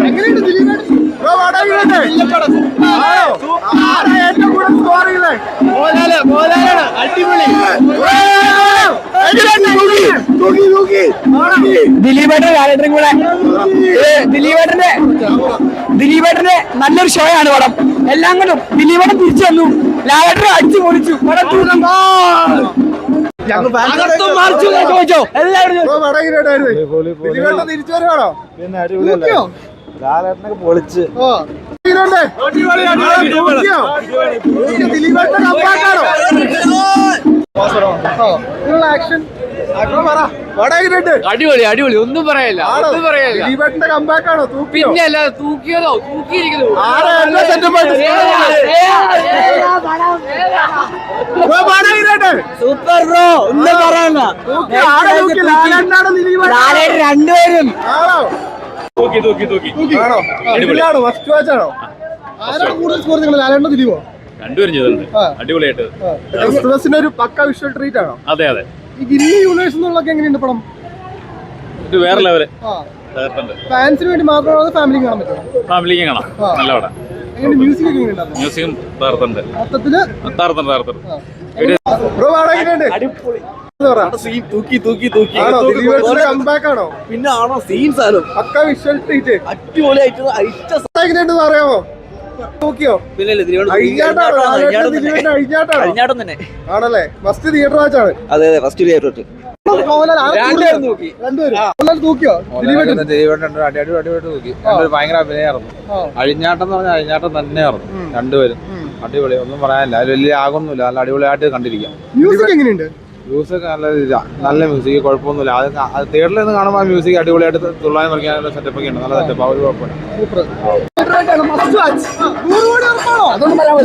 എങ്ങനെയുണ്ട് ദിലീപേട്ടൻ? ദിലീപേട്ടന്റെ കാലഘട്ടം കൂടെ ദിലീപേട്ടന്റെ നല്ലൊരു ഷോ ആണ് പടം. എല്ലാം കൊണ്ടും ദിലീപേട്ടൻ തിരിച്ചു വന്നു, ലാലേട്ടനെ അടിച്ചു പൊളിച്ചു. ചോദിച്ചോ എല്ലാവരും ലാലേട്ടനൊക്കെ പൊളിച്ച് അടിപൊളി അടിപൊളി, ഒന്നും പറയല്ല. ദിലീപേട്ടന്റെ കമ്പാക്ക് ആണോ? പിന്നെ അല്ല, തൂക്കിയതോ തൂക്കിയിരിക്കുന്നു. സൂപ്പർ ബ്രോ, ഒന്നും പറയണ്ട. രണ്ടുപേരും രണ്ടുപേരും ചെയ്തിട്ടുണ്ട് അടിപൊളിയായിട്ട്. ക്രിസ്തുമസിന്റെ ഒരു പക്ക വിഷ്വൽ ട്രീറ്റ് ആണോ? അതെ അതെ, ഈ ഗില്ലി യൂണിവേഴ്സ് എന്നുള്ളതൊക്കെ എങ്ങനെയുണ്ട് പടം? ഇത് വേറെ ലെവല്. ഫാൻസിന് വേണ്ടി മാത്രമാണ് ഫാമിലി കാണാൻ പറ്റും? ഫാമിലിക്ക് കാണാം, നല്ല പടം. മ്യൂസിക് ഒക്കെ എങ്ങനെയുണ്ട്? മ്യൂസിക്കും തകർത്തുണ്ട്. മൊത്തത്തില് പിന്നെ ആണോ സീൻസ് ആണ് പക്ക വിഷ്വൽ ട്രീറ്റ് അടിപൊളിയായിട്ട് എങ്ങനെയുണ്ടെന്ന് അറിയാമോ? നോക്കിയോ? അഴിഞ്ഞാട്ടം തന്നെ ആണല്ലേ? ഫസ്റ്റ് തിയേറ്റർ വാച്ചാണ്. അതെ അതെ, ഫസ്റ്റ് തിയേറ്റർ തൂക്കിയോ? അടിപൊളിയായിട്ട് തൂക്കി. ഭയങ്കര അഭിനയായിരുന്നു. അഴിഞ്ഞാട്ടം എന്ന് പറഞ്ഞാൽ അഴിഞ്ഞാട്ടം തന്നെയായിരുന്നു രണ്ടുപേരും. അടിപൊളി, ഒന്നും പറയാനില്ല. അതിൽ വലിയ ആകൊന്നുമില്ല, നല്ല അടിപൊളിയായിട്ട് കണ്ടിരിക്കാം. മ്യൂസിക് എങ്ങനെയുണ്ട്? മ്യൂസിക് നല്ല മ്യൂസിക്, കുഴപ്പമൊന്നുമില്ല. അത് തിയേറ്ററിൽ നിന്ന് കാണുമ്പോൾ മ്യൂസിക് അടിപൊളിയായിട്ട് തുള്ളാൻ കളിക്കാനുള്ള സെറ്റപ്പ് ഒക്കെ ഉണ്ട്, നല്ല സെറ്റപ്പ്. ആ ഒരു കുഴപ്പമില്ല. അതൊന്നും പറയാൻ